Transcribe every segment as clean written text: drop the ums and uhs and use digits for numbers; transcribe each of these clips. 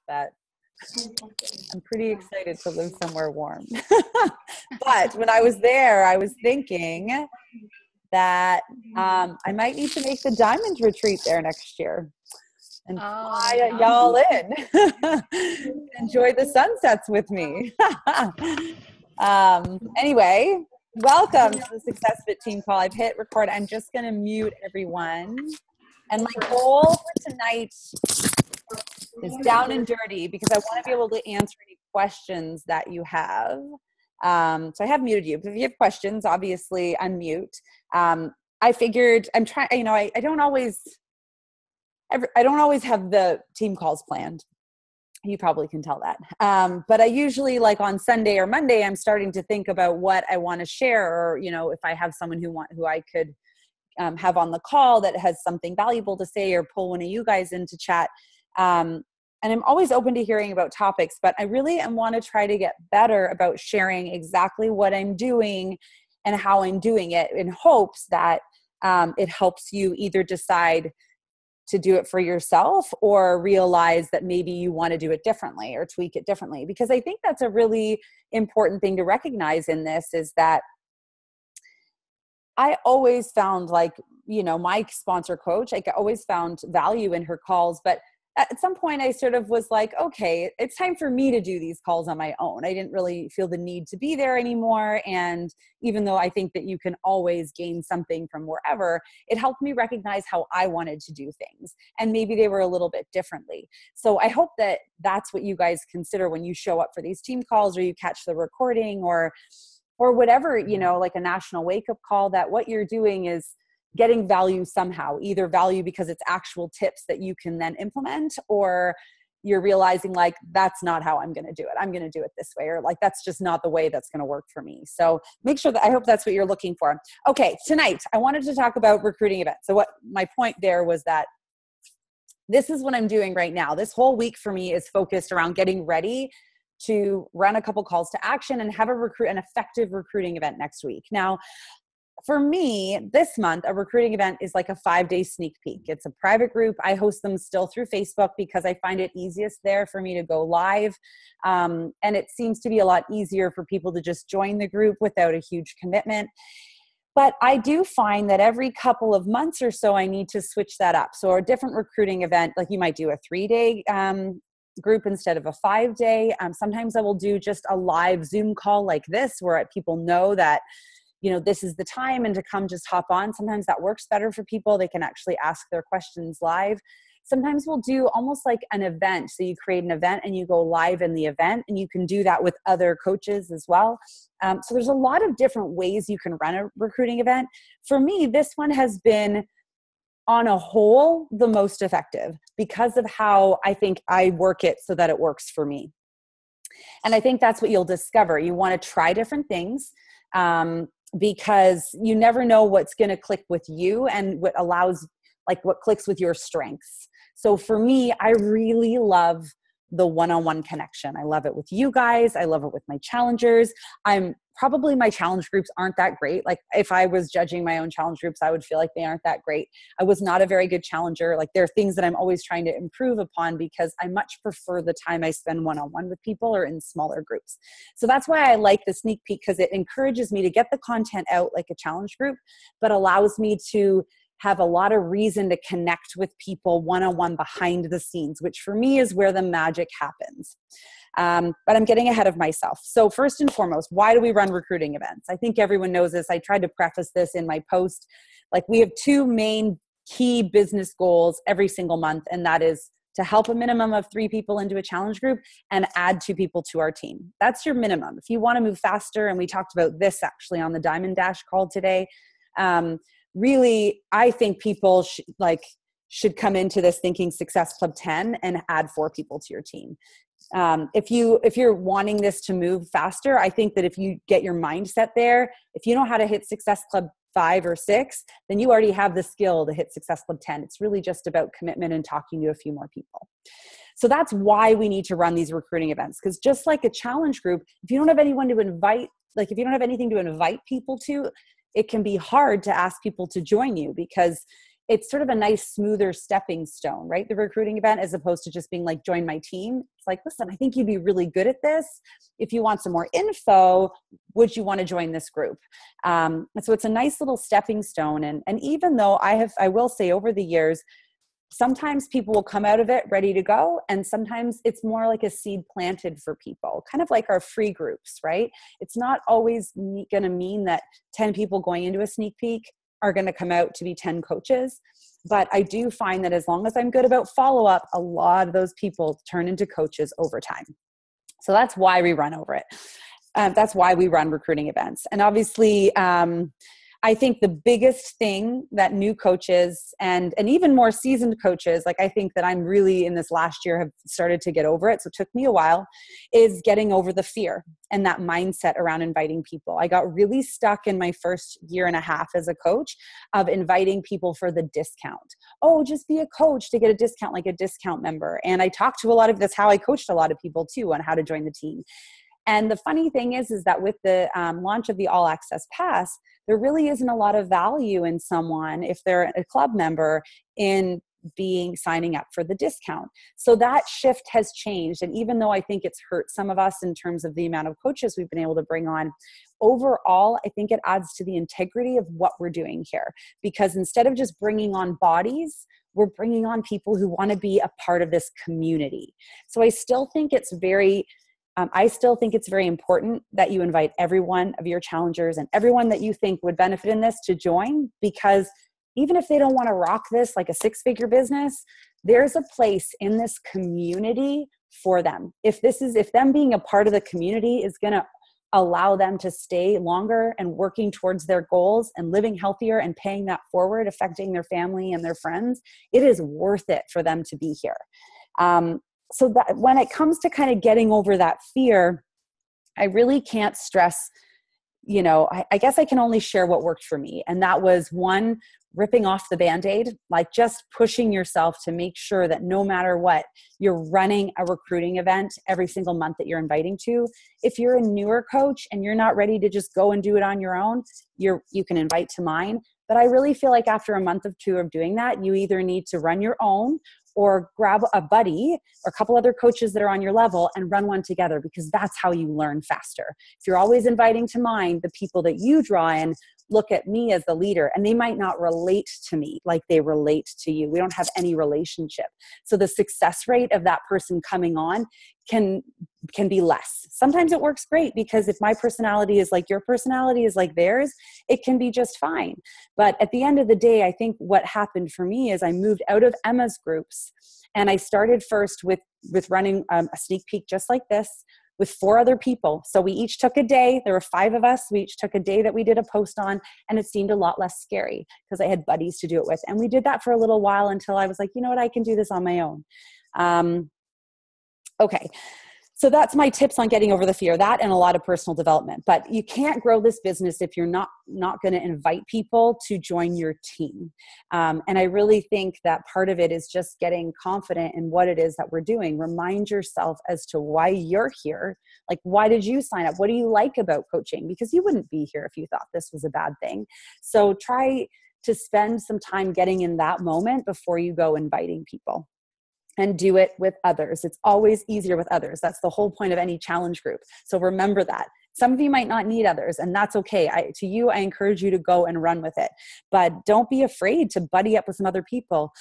that I'm pretty excited to live somewhere warm. But when I was there, I was thinking that I might need to make the diamond retreat there next year and fly y'all in. Enjoy the sunsets with me. Anyway, welcome to the SUCCESSFIT Team Call. I've hit record. I'm just going to mute everyone. And my goal for tonight is down and dirty because I want to be able to answer any questions that you have. So I have muted you, but if you have questions, obviously unmute. I figured I'm trying, I don't always have the team calls planned. You probably can tell that. But I usually, like on Sunday or Monday, I'm starting to think about what I want to share, or, if I have someone who I could have on the call that has something valuable to say, or pull one of you guys into chat. And I'm always open to hearing about topics, but I really want to try to get better about sharing exactly what I'm doing and how I'm doing it, in hopes that it helps you either decide to do it for yourself or realize that maybe you want to do it differently or tweak it differently. Because I think that's a really important thing to recognize in this, is that I always found, my sponsor coach, I always found value in her calls, but at some point I sort of was like, okay, it's time for me to do these calls on my own. I didn't really feel the need to be there anymore. And even though I think that you can always gain something from wherever, it helped me recognize how I wanted to do things. And maybe they were a little bit differently. So I hope that that's what you guys consider when you show up for these team calls, or you catch the recording, or whatever, like a national wake-up call, that what you're doing is getting value somehow, either value because it's actual tips that you can then implement, or you're realizing that's not how I'm going to do it. I'm going to do it this way, or that's just not the way that's going to work for me. So make sure that, I hope that's what you're looking for. Okay. Tonight, I wanted to talk about recruiting events. So what my point there was that this is what I'm doing right now. This whole week for me is focused around getting ready to run a couple calls to action and have an effective recruiting event next week. Now, for me, this month, a recruiting event is like a 5-day sneak peek. It's a private group. I host them still through Facebook because I find it easiest there for me to go live. And it seems to be a lot easier for people to just join the group without a huge commitment. But I do find that every couple of months or so, I need to switch that up. So a different recruiting event, like you might do a 3-day group instead of a 5-day. Sometimes I will do just a live Zoom call like this, where people know that this is the time and to come just hop on. Sometimes that works better for people. They can actually ask their questions live. Sometimes we'll do almost like an event. So you create an event and you go live in the event, and you can do that with other coaches as well. So there's a lot of different ways you can run a recruiting event. For me, this one has been, on a whole, the most effective because of how I think I work it so that it works for me. And I think that's what you'll discover. You want to try different things. Because you never know what's going to click with you and what clicks with your strengths. So for me, I really love the one-on-one connection. I love it with you guys. I love it with my challengers. My challenge groups aren't that great. Like if I was judging my own challenge groups, I would feel like they aren't that great. I was not a very good challenger. There are things that I'm always trying to improve upon, because I much prefer the time I spend one-on-one with people or in smaller groups. So that's why I like the sneak peek, because it encourages me to get the content out like a challenge group, but allows me to have a lot of reason to connect with people one-on-one behind the scenes, which for me is where the magic happens. But I'm getting ahead of myself. So first and foremost, why do we run recruiting events? I think everyone knows this. I tried to preface this in my post. We have 2 main key business goals every single month, and that is to help a minimum of 3 people into a challenge group and add 2 people to our team. That's your minimum. If you want to move faster, and we talked about this actually on the Diamond Dash call today, really, I think people should come into this thinking Success Club 10 and add 4 people to your team. If you're wanting this to move faster, I think that if you get your mindset there, if you know how to hit Success Club 5 or 6, then you already have the skill to hit Success Club 10. It's really just about commitment and talking to a few more people. So that's why we need to run these recruiting events. Because just like a challenge group, if you don't have anyone to invite, if you don't have anything to invite people to, it can be hard to ask people to join you, because it's sort of a nice, smoother stepping stone, right? The recruiting event, as opposed to just being like, join my team. It's like, listen, I think you'd be really good at this. If you want some more info, would you want to join this group? And so it's a nice little stepping stone. And even though I will say over the years, sometimes people will come out of it ready to go. And sometimes it's more like a seed planted for people, kind of like our free groups, right? It's not always going to mean that 10 people going into a sneak peek are going to come out to be 10 coaches. But I do find that as long as I'm good about follow-up, a lot of those people turn into coaches over time. So that's why we run over it. That's why we run recruiting events. And obviously, I think the biggest thing that new coaches and even more seasoned coaches, like I think that I'm really in this last year have started to get over it, so it took me a while, is getting over the fear and that mindset around inviting people. I got really stuck in my first year and a half as a coach of inviting people for the discount. Oh, just be a coach to get a discount, like a discount member. And I talked to that's how I coached a lot of people too on how to join the team. And the funny thing is that with the launch of the All Access Pass, there really isn't a lot of value in someone, if they're a club member, in signing up for the discount. So that shift has changed. And even though I think it's hurt some of us in terms of the amount of coaches we've been able to bring on, overall, I think it adds to the integrity of what we're doing here. Because instead of just bringing on bodies, we're bringing on people who want to be a part of this community. So I still think it's very important that you invite every one of your challengers and everyone that you think would benefit in this to join, because even if they don't want to rock this like a 6-figure business, there's a place in this community for them. If them being a part of the community is going to allow them to stay longer and working towards their goals and living healthier and paying that forward, affecting their family and their friends, it is worth it for them to be here. So that when it comes to kind of getting over that fear, I really can't stress, I guess I can only share what worked for me. And that was, one, ripping off the Band-Aid, like just pushing yourself to make sure that no matter what, you're running a recruiting event every single month that you're inviting to. If you're a newer coach and you're not ready to just go and do it on your own, you can invite to mine. But I really feel like after a month or two of doing that, you either need to run your own or grab a buddy or a couple other coaches that are on your level and run one together, because that's how you learn faster. If you're always inviting to mine, the people that you draw in look at me as the leader, and they might not relate to me like they relate to you. We don't have any relationship. So the success rate of that person coming on can be less. Sometimes it works great, because if my personality is like your personality is like theirs, it can be just fine. But at the end of the day, I think what happened for me is I moved out of Emma's groups, and I started first with running a sneak peek just like this with 4 other people. So we each took a day. There were 5 of us. We each took a day that we did a post on, and it seemed a lot less scary because I had buddies to do it with. And we did that for a little while until I was like, you know what, I can do this on my own. Okay. So that's my tips on getting over the fear, that and a lot of personal development. But you can't grow this business if you're not going to invite people to join your team. And I really think that part of it is just getting confident in what it is that we're doing. Remind yourself as to why you're here. Like, why did you sign up? What do you like about coaching? Because you wouldn't be here if you thought this was a bad thing. So try to spend some time getting in that moment before you go inviting people. And do it with others. It's always easier with others. That's the whole point of any challenge group. So remember that. Some of you might not need others, and that's okay. I encourage you to go and run with it. But don't be afraid to buddy up with some other people,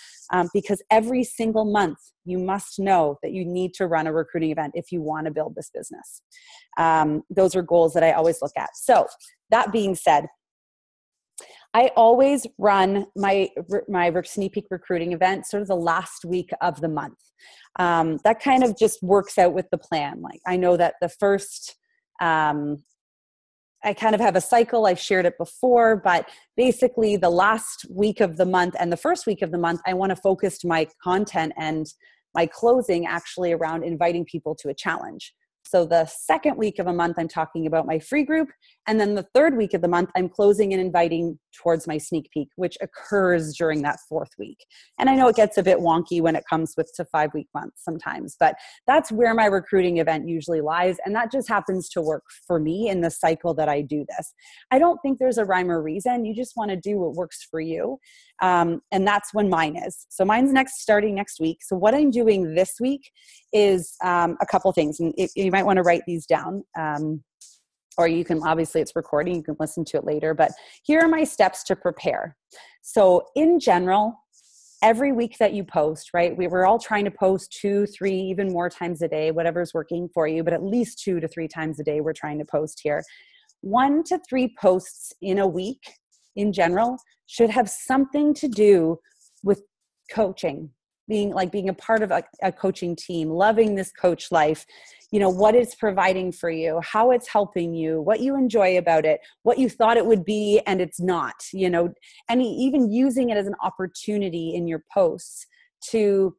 because every single month you must know that you need to run a recruiting event if you want to build this business. Those are goals that I always look at. So that being said, I always run my sneak peek recruiting event sort of the last week of the month. That kind of just works out with the plan. Like, I know that the first, I kind of have a cycle. I've shared it before, but basically the last week of the month and the first week of the month, I want to focus my content and my closing actually around inviting people to a challenge. So the second week of a month, I'm talking about my free group. And then the third week of the month, I'm closing and inviting towards my sneak peek, which occurs during that 4th week. And I know it gets a bit wonky when it comes with to 5-week months sometimes, but that's where my recruiting event usually lies. And that just happens to work for me in the cycle that I do this. I don't think there's a rhyme or reason. You just want to do what works for you. And that's when mine is. So mine's starting next week. So what I'm doing this week is a couple things. And you might want to write these down. Or you can, obviously it's recording, you can listen to it later, but here are my steps to prepare. So in general, every week that you post, right? We're all trying to post 2, 3, even more times a day, whatever's working for you, but at least 2 to 3 times a day we're trying to post here. 1 to 3 posts in a week in general should have something to do with coaching, being a part of a coaching team, loving this coach life, what it's providing for you, how it's helping you, what you enjoy about it, what you thought it would be and it's not, and even using it as an opportunity in your posts to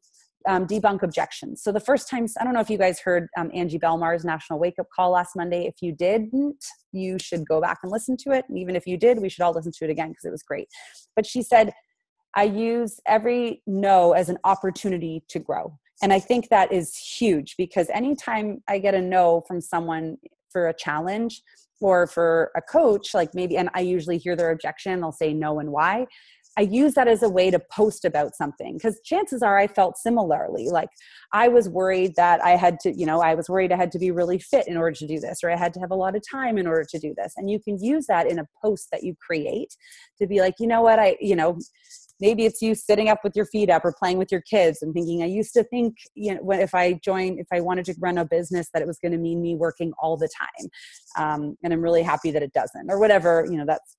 debunk objections. So the first time, I don't know if you guys heard Angie Belmar's National Wake Up Call last Monday. If you didn't, you should go back and listen to it. And even if you did, we should all listen to it again because it was great. But she said, I use every no as an opportunity to grow. And I think that is huge because anytime I get a no from someone for a challenge or for a coach, and I usually hear their objection, they'll say no and why. I use that as a way to post about something because chances are I felt similarly. Like I was worried that I had to be really fit in order to do this, or I had to have a lot of time in order to do this. And you can use that in a post that you create to be like, maybe it's you sitting up with your feet up or playing with your kids and thinking, I used to think, if I wanted to run a business, that it was going to mean me working all the time. And I'm really happy that it doesn't, or whatever,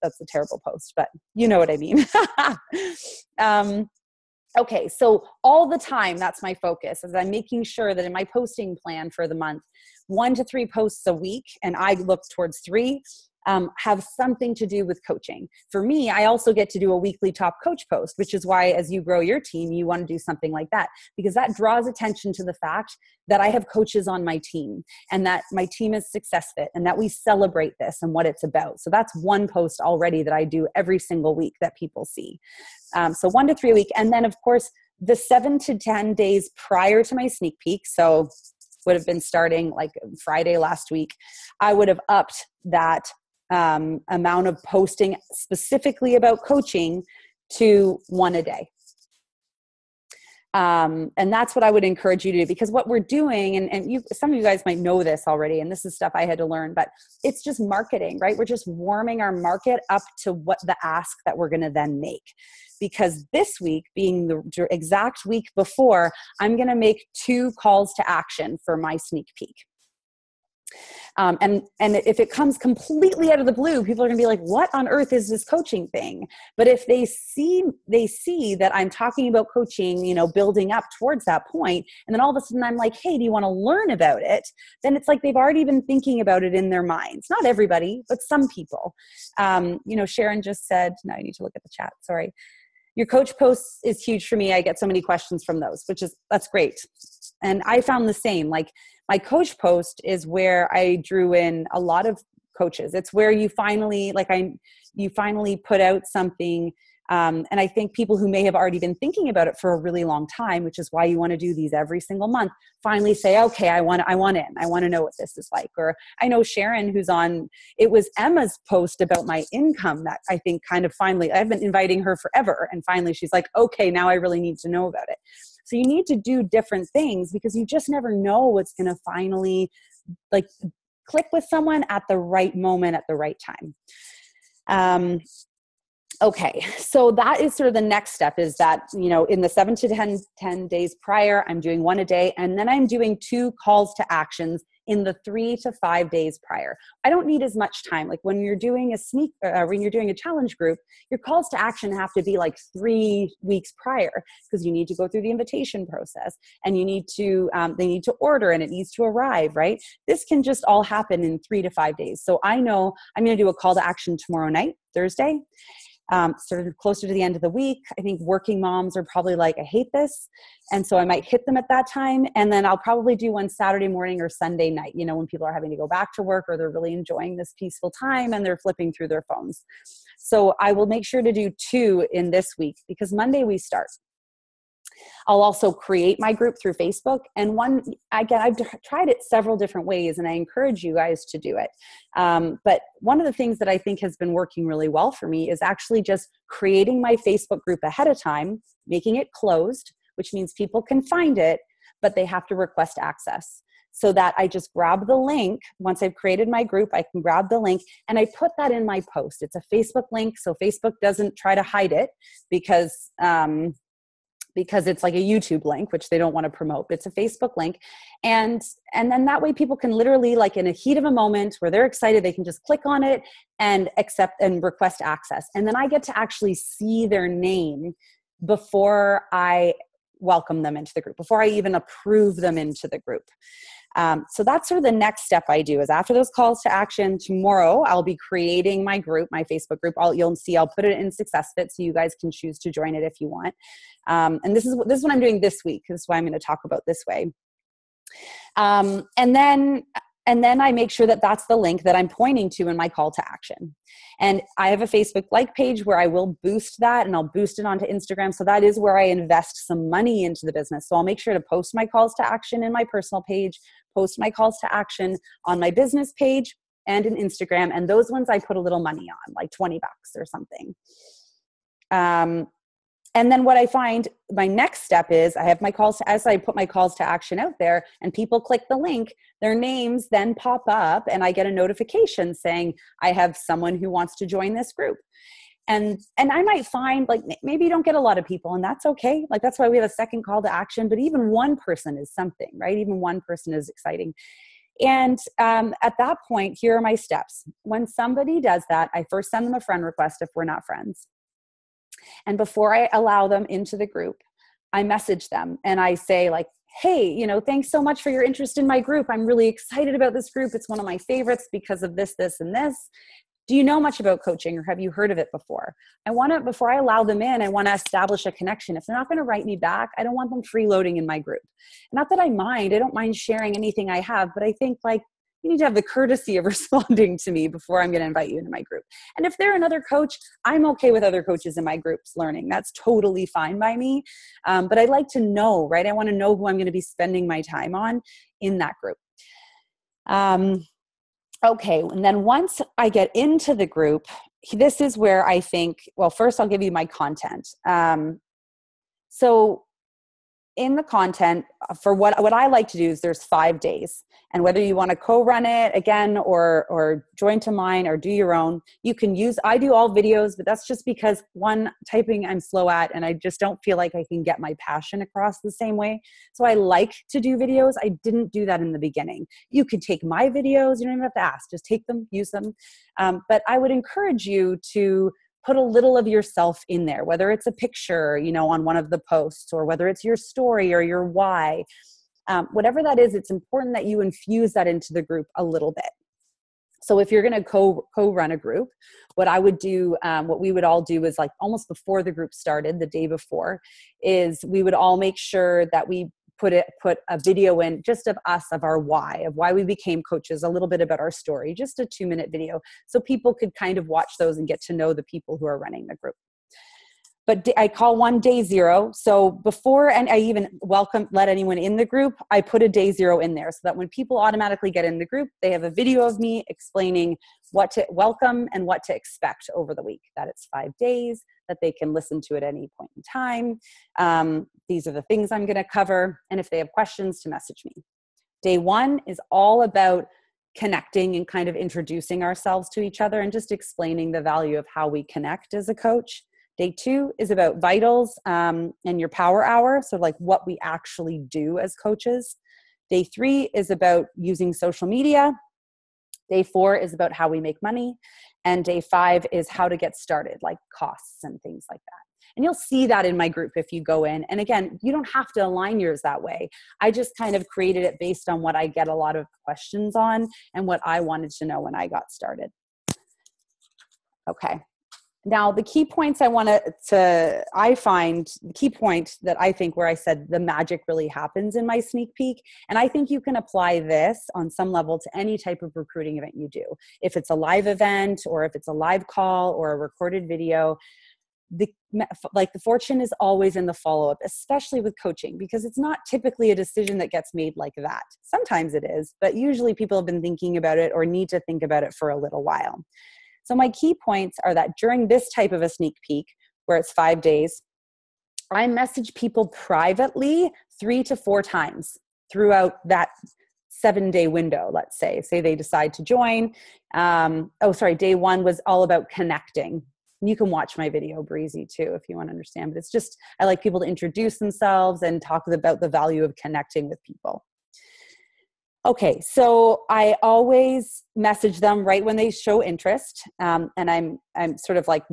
that's a terrible post, but you know what I mean? Okay. So all the time, that's my focus is I'm making sure that in my posting plan for the month, 1 to 3 posts a week, and I look towards 3, have something to do with coaching. For me, I also get to do a weekly top coach post, which is why as you grow your team, you want to do something like that, because that draws attention to the fact that I have coaches on my team and that my team is SUCCESSFIT and that we celebrate this and what it's about. So that's one post already that I do every single week that people see. So 1 to 3 a week. And then of course, the 7 to 10 days prior to my sneak peek. So would have been starting like Friday last week. I would have upped that amount of posting specifically about coaching to 1 a day. And that's what I would encourage you to do, because what we're doing, and some of you guys might know this already, and this is stuff I had to learn, but it's just marketing, right? We're just warming our market up to what the ask that we're going to then make. Because this week being the exact week before, I'm going to make 2 calls to action for my sneak peek. And if it comes completely out of the blue, people are going to be like, what on earth is this coaching thing? But if they see that I'm talking about coaching, building up towards that point, and then all of a sudden I'm like, hey, do you want to learn about it? Then it's like they've already been thinking about it in their minds. Not everybody, but some people. Sharon just said, now I need to look at the chat. Sorry. Your coach posts is huge for me. I get so many questions from those, that's great. And I found the same, like my coach post is where I drew in a lot of coaches. It's where you finally put out something. And I think people who may have already been thinking about it for a really long time, which is why you want to do these every single month, finally say, okay, I want in. I want to know what this is like. Or I know Sharon, who's on, it was Emma's post about my income that I think kind of finally, I've been inviting her forever. And finally she's like, okay, now I really need to know about it. So you need to do different things because you just never know what's going to finally click with someone at the right moment, at the right time. Okay, so that is sort of the next step is that, in the 7 to 10 days prior, I'm doing 1 a day, and then I'm doing 2 calls to actions in the 3 to 5 days prior. I don't need as much time. Like when you're doing a challenge group, your calls to action have to be like 3 weeks prior because you need to go through the invitation process and you need to, they need to order and it needs to arrive, right? This can just all happen in 3 to 5 days. So I know I'm going to do a call to action tomorrow night, Thursday. sort of closer to the end of the week. I think working moms are probably like, I hate this. And so I might hit them at that time. And then I'll probably do one Saturday morning or Sunday night, you know, when people are having to go back to work or they're really enjoying this peaceful time and they're flipping through their phones. So I will make sure to do 2 in this week because Monday we start. I'll also create my group through Facebook. And I've tried it several different ways and I encourage you guys to do it. But one of the things that I think has been working really well for me is actually just creating my Facebook group ahead of time, making it closed, which means people can find it, but they have to request access. So that I just grab the link. Once I've created my group, I can grab the link and I put that in my post. It's a Facebook link. So Facebook doesn't try to hide it because it's like a YouTube link, which they don't want to promote. It's a Facebook link. And then that way people can literally, like in a heat of a moment where they're excited, they can just click on it and accept and request access. And then I get to actually see their name before I welcome them into the group, before I even approve them into the group. So that's sort of the next step I do is after those calls to action tomorrow, I'll be creating my group, my Facebook group. You'll see, I'll put it in SUCCESSFIT so you guys can choose to join it if you want. And this is what I'm doing this week. This is why I'm going to talk about this way. And then I make sure that that's the link that I'm pointing to in my call to action. And I have a Facebook like page where I will boost that and I'll boost it onto Instagram. So that is where I invest some money into the business. So I'll make sure to post my calls to action in my personal page, post my calls to action on my business page and in Instagram. And those ones I put a little money on, like $20 or something. And then what I find my next step is I have my calls to, as I put my calls to action out there and people click the link, their names then pop up and I get a notification saying I have someone who wants to join this group. And I might find like maybe you don't get a lot of people and that's okay. Like that's why we have a second call to action, but even one person is something, right? Even one person is exciting. And at that point, here are my steps. When somebody does that, I first send them a friend request if we're not friends. And before I allow them into the group, I message them and I say like, hey, you know, thanks so much for your interest in my group. I'm really excited about this group. It's one of my favorites because of this, this, and this. Do you know much about coaching or have you heard of it before? Before I allow them in, I want to establish a connection. If they're not going to write me back, I don't want them freeloading in my group. Not that I don't mind sharing anything I have, but I think like, you need to have the courtesy of responding to me before I'm going to invite you into my group. And if they're another coach, I'm okay with other coaches in my groups learning. That's totally fine by me. But I like to know, right? I want to know who I'm going to be spending my time on in that group. Okay. And then once I get into the group, this is where I think, well, first I'll give you my content. So in the content for what I like to do is there's 5 days. And whether you want to co-run it again or join to mine or do your own, you can use, I do all videos, but that's just because one, typing I'm slow at, and I just don't feel like I can get my passion across the same way. So I like to do videos. I didn't do that in the beginning. You could take my videos. You don't even have to ask, just take them, use them. But I would encourage you to put a little of yourself in there, whether it's a picture, you know, on one of the posts, or whether it's your story or your why. Whatever that is, it's important that you infuse that into the group a little bit. So if you're going to co-run a group, what I would do, what we would all do is like almost before the group started, the day before, is we would all make sure that we put a video in just of us, of our why, of why we became coaches, a little bit about our story, just a 2-minute video. So people could kind of watch those and get to know the people who are running the group. But I call one day 0. So before and I even let anyone in the group, I put a day 0 in there so that when people automatically get in the group, they have a video of me explaining what to welcome and what to expect over the week, that it's 5 days, that they can listen to at any point in time. These are the things I'm going to cover. And if they have questions, to message me. Day 1 is all about connecting and kind of introducing ourselves to each other and just explaining the value of how we connect as a coach. Day 2 is about vitals and your power hour. So like what we actually do as coaches. Day 3 is about using social media. Day 4 is about how we make money. And day 5 is how to get started, like costs and things like that. And you'll see that in my group if you go in. And again, you don't have to align yours that way. I just kind of created it based on what I get a lot of questions on and what I wanted to know when I got started. Okay. Now, the key points I find the key point that I think where I said the magic really happens in my sneak peek, and I think you can apply this on some level to any type of recruiting event you do. If it's a live event or if it's a live call or a recorded video, the fortune is always in the follow-up, especially with coaching, because it's not typically a decision that gets made like that. Sometimes it is, but usually people have been thinking about it or need to think about it for a little while. So my key points are that during this type of a sneak peek, where it's 5 days, I message people privately 3 to 4 times throughout that 7-day window, let's say. Say they decide to join. Day 1 was all about connecting. You can watch my video, Breezy, too, if you want to understand. But it's just, I like people to introduce themselves and talk about the value of connecting with people. Okay, so I always message them right when they show interest, and I'm sort of like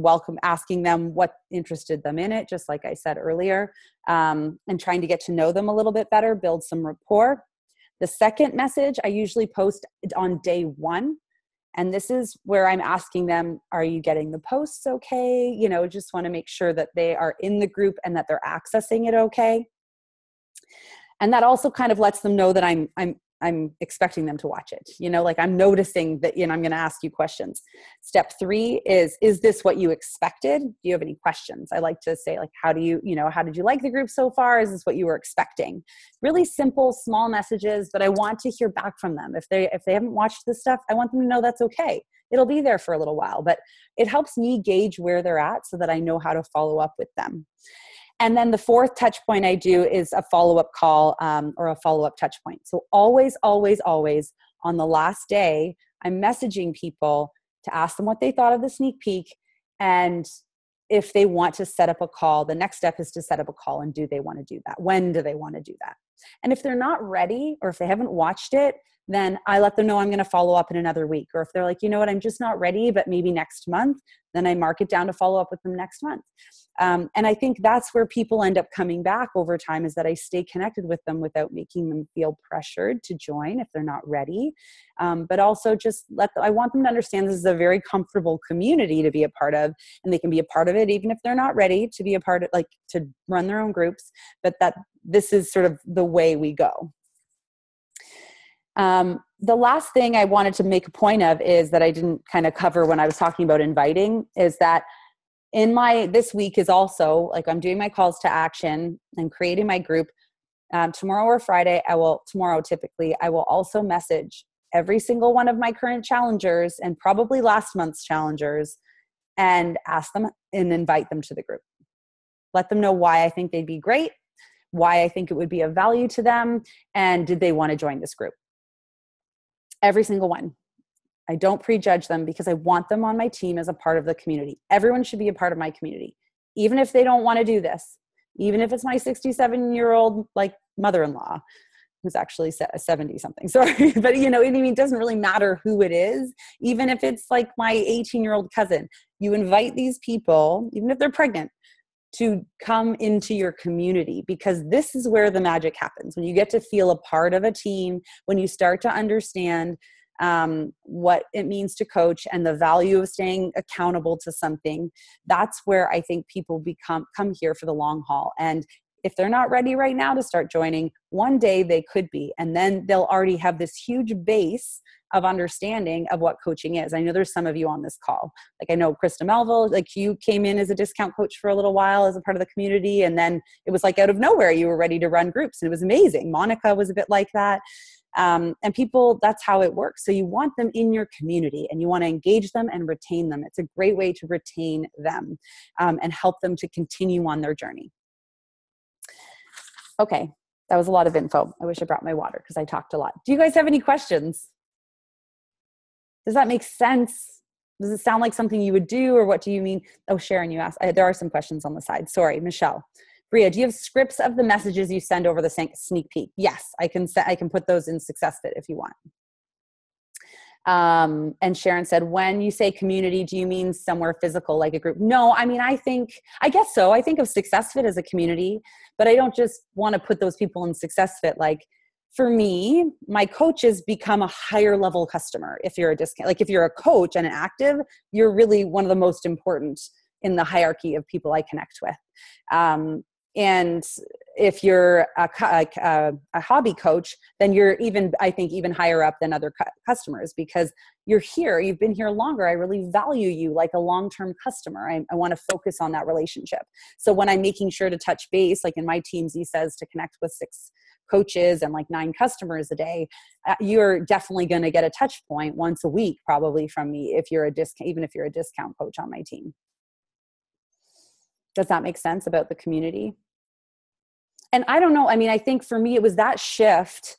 asking them what interested them in it, just like I said earlier, and trying to get to know them a little bit better, build some rapport. The second message I usually post on day 1, and this is where I'm asking them, are you getting the posts okay? Just want to make sure that they are in the group and that they're accessing it okay. And that also kind of lets them know that I'm expecting them to watch it. I'm noticing that, I'm going to ask you questions. Step 3 is this what you expected? Do you have any questions? I like to say, how did you like the group so far? Is this what you were expecting? Really simple, small messages, but I want to hear back from them. If they haven't watched this stuff, I want them to know that's okay. It'll be there for a little while, but it helps me gauge where they're at so that I know how to follow up with them. And then the 4th touch point I do is a follow-up call or a follow-up touch point. So always, always, always on the last day, I'm messaging people to ask them what they thought of the sneak peek. And if they want to set up a call, the next step is to set up a call. And do they want to do that? When do they want to do that? And if they're not ready, or if they haven't watched it, then I let them know I'm going to follow up in another week. Or if they're like, I'm just not ready, but maybe next month, then I mark it down to follow up with them next month. And I think that's where people end up coming back over time, is that I stay connected with them without making them feel pressured to join if they're not ready. But also just I want them to understand this is a very comfortable community to be a part of, and they can be a part of it even if they're not ready to be a part of, to run their own groups, but that this is sort of the way we go. The last thing I wanted to make a point of is that I didn't kind of cover when I was talking about inviting, is that this week is also I'm doing my calls to action and creating my group. Tomorrow or Friday, typically, I will also message every single one of my current challengers and probably last month's challengers and ask them and invite them to the group. Let them know why I think they'd be great, why I think it would be of value to them, and did they want to join this group? Every single one. I don't prejudge them because I want them on my team as a part of the community. Everyone should be a part of my community, even if they don't want to do this, even if it's my 67-year-old mother-in-law, who's actually 70 something. Sorry, but it doesn't really matter who it is. Even if it's my 18-year-old cousin, you invite these people, even if they're pregnant, to come into your community, because this is where the magic happens. When you get to feel a part of a team, when you start to understand what it means to coach and the value of staying accountable to something, that's where I think people come here for the long haul. And if they're not ready right now to start joining, one day they could be, and then they'll already have this huge base of understanding of what coaching is. I know there's some of you on this call. I know Krista Melville, you came in as a discount coach for a little while as a part of the community, and then it was out of nowhere, you were ready to run groups, and it was amazing. Monica was a bit like that. And people, that's how it works. So you want them in your community and you want to engage them and retain them. It's a great way to retain them and help them to continue on their journey. Okay, that was a lot of info. I wish I brought my water because I talked a lot. Do you guys have any questions? Does that make sense? Does it sound like something you would do, or what do you mean? Oh, Sharon, you asked. There are some questions on the side. Sorry, Michelle. Bria, do you have scripts of the messages you send over the sneak peek? Yes, I can put those in SUCCESSFIT if you want. And Sharon said, when you say community, do you mean somewhere physical, like a group? No, I guess so. I think of SUCCESSFIT as a community, but I don't just want to put those people in SUCCESSFIT. For me, my coaches become a higher level customer. If you're a discount, if you're a coach and an active, you're really one of the most important in the hierarchy of people I connect with. And if you're a hobby coach, then you're I think even higher up than other customers, because you're here, you've been here longer. I really value you like a long-term customer. I want to focus on that relationship. So when I'm making sure to touch base, like in my teams, he says to connect with 6 coaches and like 9 customers a day, you're definitely going to get a touch point once a week, probably from me, if you're even if you're a discount coach on my team. Does that make sense about the community? And I don't know, I mean, I think for me, it was that shift,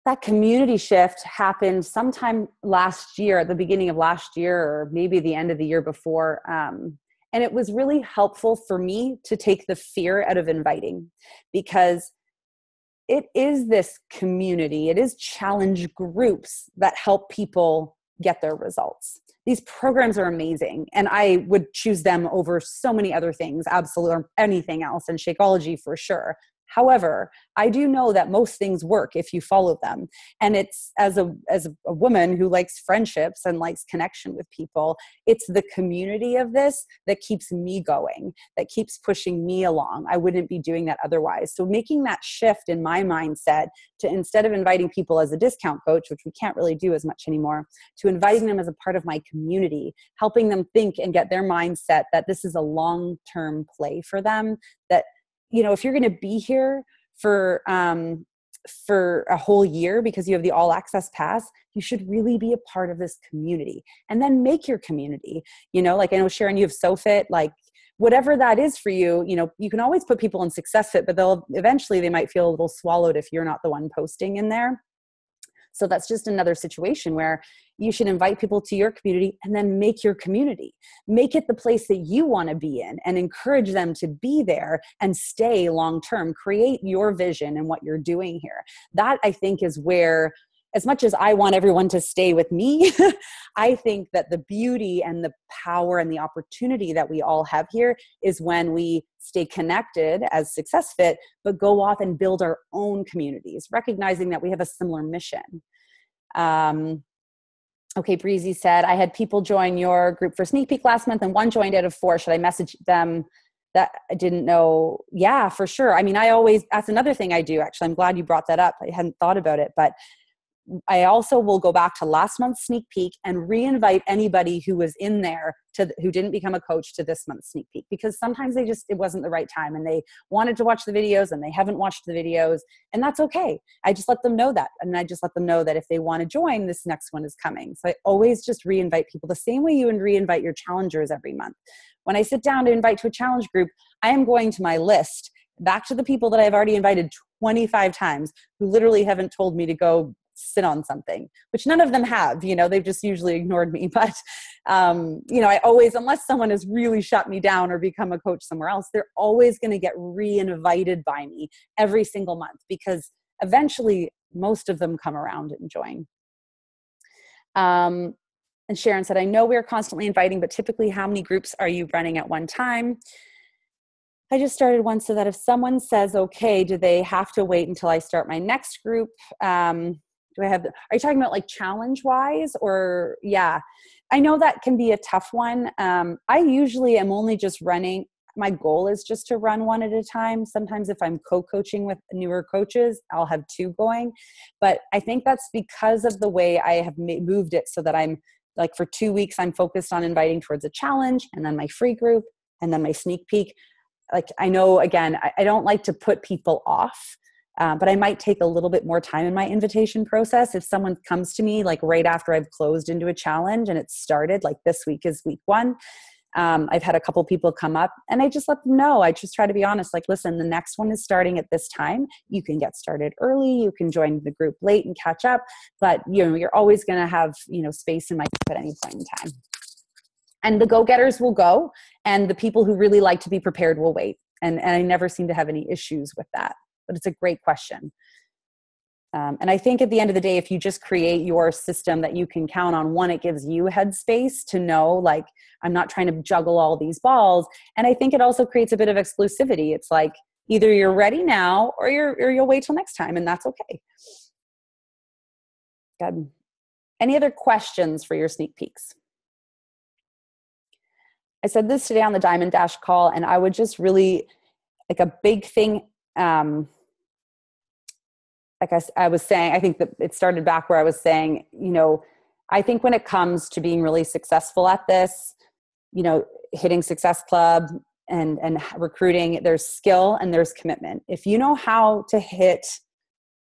that community shift happened sometime last year, at the beginning of last year, or maybe the end of the year before. And it was really helpful for me to take the fear out of inviting, because it is this community, it is challenge groups that help people get their results. These programs are amazing, and I would choose them over so many other things, absolutely, or anything else, and Shakeology for sure. However, I do know that most things work if you follow them. And it's as a woman who likes friendships and likes connection with people, it's the community of this that keeps me going, that keeps pushing me along. I wouldn't be doing that otherwise. So making that shift in my mindset to, instead of inviting people as a discount coach, which we can't really do as much anymore, to inviting them as a part of my community, helping them think and get their mindset that this is a long-term play for them, that, you know, if you're going to be here for a whole year because you have the all access pass, you should really be a part of this community, and then make your community, you know, like I know Sharon, you have SUCCESSFIT, like whatever that is for you, you know, you can always put people in SUCCESSFIT, but they might feel a little swallowed if you're not the one posting in there. So that's just another situation where you should invite people to your community and then make your community. Make it the place that you want to be in and encourage them to be there and stay long-term. Create your vision and what you're doing here. That, I think, is where, as much as I want everyone to stay with me, I think that the beauty and the power and the opportunity that we all have here is when we stay connected as SUCCESSFIT, but go off and build our own communities, recognizing that we have a similar mission. Okay, Breezy said, I had people join your group for sneak peek last month and 1 joined out of 4. Should I message them that I didn't know? Yeah, for sure. I mean, that's another thing I do, actually. I'm glad you brought that up. I hadn't thought about it, but I also will go back to last month's sneak peek and re-invite anybody who was in there who didn't become a coach to this month's sneak peek, because sometimes it wasn't the right time and they wanted to watch the videos and they haven't watched the videos, and that's okay. I just let them know that. And I just let them know that if they want to join, this next one is coming. So I always just re-invite people the same way you re-invite your challengers every month. When I sit down to invite to a challenge group, I am going to my list, back to the people that I've already invited 25 times who literally haven't told me to go sit on something, which none of them have, you know, they've just usually ignored me. But, you know, I always, unless someone has really shut me down or become a coach somewhere else, they're always going to get re-invited by me every single month, because eventually most of them come around and join. And Sharon said, I know we're constantly inviting, but typically how many groups are you running at one time? I just started one, so that if someone says, okay, do they have to wait until I start my next group? Are you talking about like challenge wise, or yeah, I know that can be a tough one. I usually am only just running. My goal is just to run one at a time. Sometimes if I'm co-coaching with newer coaches, I'll have 2 going, but I think that's because of the way I have moved it, so that I'm like, for 2 weeks, I'm focused on inviting towards a challenge, and then my free group, and then my sneak peek. Like, I know, again, I don't like to put people off. But I might take a little bit more time in my invitation process. If someone comes to me like right after I've closed into a challenge and it's started, like this week is week 1, I've had a couple people come up and I just let them know. I just try to be honest, like, listen, the next one is starting at this time. You can get started early. You can join the group late and catch up. But, you know, you're always going to have, you know, space in my group at any point in time. And the go-getters will go, and the people who really like to be prepared will wait. And I never seem to have any issues with that. But it's a great question. And I think at the end of the day, if you just create your system that you can count on, one, it gives you headspace to know, like, I'm not trying to juggle all these balls. And I think it also creates a bit of exclusivity. It's like, either you're ready now or you'll wait till next time, and that's okay. Good. Any other questions for your sneak peeks? I said this today on the Diamond Dash call, and I would just really, like a big thing, like I was saying, I think that it started back where I was saying, I think when it comes to being really successful at this, hitting Success Club and recruiting, there's skill and there's commitment. If you know how to hit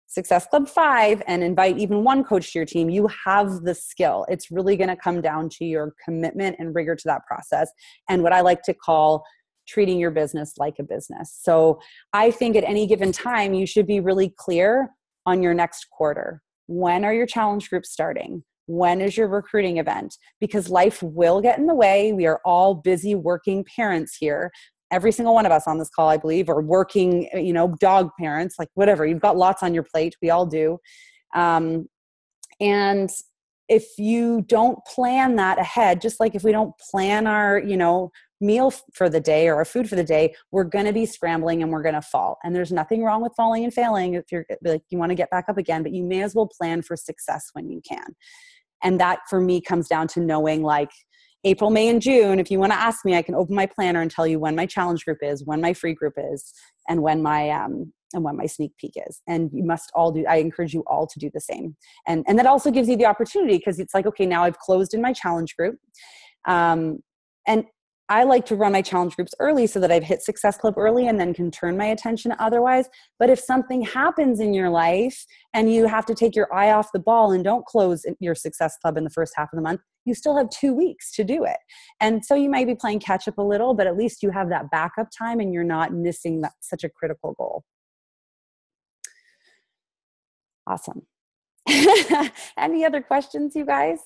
Success Club 5 and invite even one coach to your team, you have the skill. It's really going to come down to your commitment and rigor to that process, and what I like to call treating your business like a business. So I think at any given time, you should be really clear on your next quarter. When are your challenge groups starting? When is your recruiting event? Because life will get in the way. We are all busy working parents here. Every single one of us on this call, I believe, are working, dog parents, like whatever. You've got lots on your plate. We all do. And if you don't plan that ahead, just like if we don't plan our, meal for the day or our food for the day, we're going to be scrambling and we're going to fall. And there's nothing wrong with falling and failing if you're like, you want to get back up again, but you may as well plan for success when you can. And that for me comes down to knowing, like, April, May, and June, if you want to ask me, I can open my planner and tell you when my challenge group is, when my free group is, and when my sneak peek is. And you must all I encourage you all to do the same. And that also gives you the opportunity, because it's like, okay, now I've closed in my challenge group. And I like to run my challenge groups early so that I've hit Success Club early and then can turn my attention otherwise. But if something happens in your life and you have to take your eye off the ball and don't close your Success Club in the first half of the month, you still have 2 weeks to do it. And so you might be playing catch up a little, but at least you have that backup time and you're not missing such a critical goal. Awesome. Any other questions, you guys?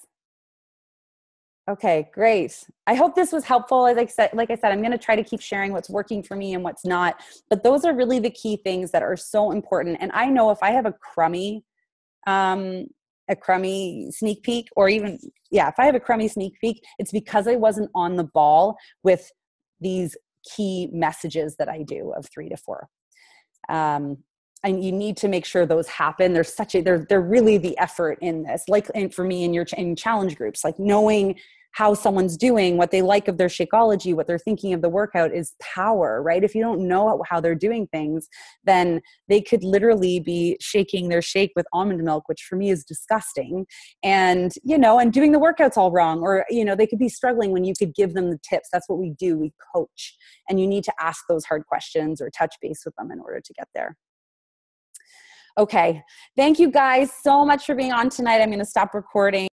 Okay, great. I hope this was helpful. Like I said, I'm going to try to keep sharing what's working for me and what's not. But those are really the key things that are so important. And I know if I have a crummy sneak peek, or even, if I have a crummy sneak peek, it's because I wasn't on the ball with these key messages that I do of 3 to 4. And you need to make sure those happen. They're really the effort in this. Like, and for me in challenge groups, like knowing how someone's doing, what they like of their Shakeology, what they're thinking of the workout is power, right? If you don't know how they're doing things, then they could literally be shaking their shake with almond milk, which for me is disgusting. And, and doing the workouts all wrong, or, they could be struggling when you could give them the tips. That's what we do. We coach, and you need to ask those hard questions or touch base with them in order to get there. Okay. Thank you guys so much for being on tonight. I'm going to stop recording.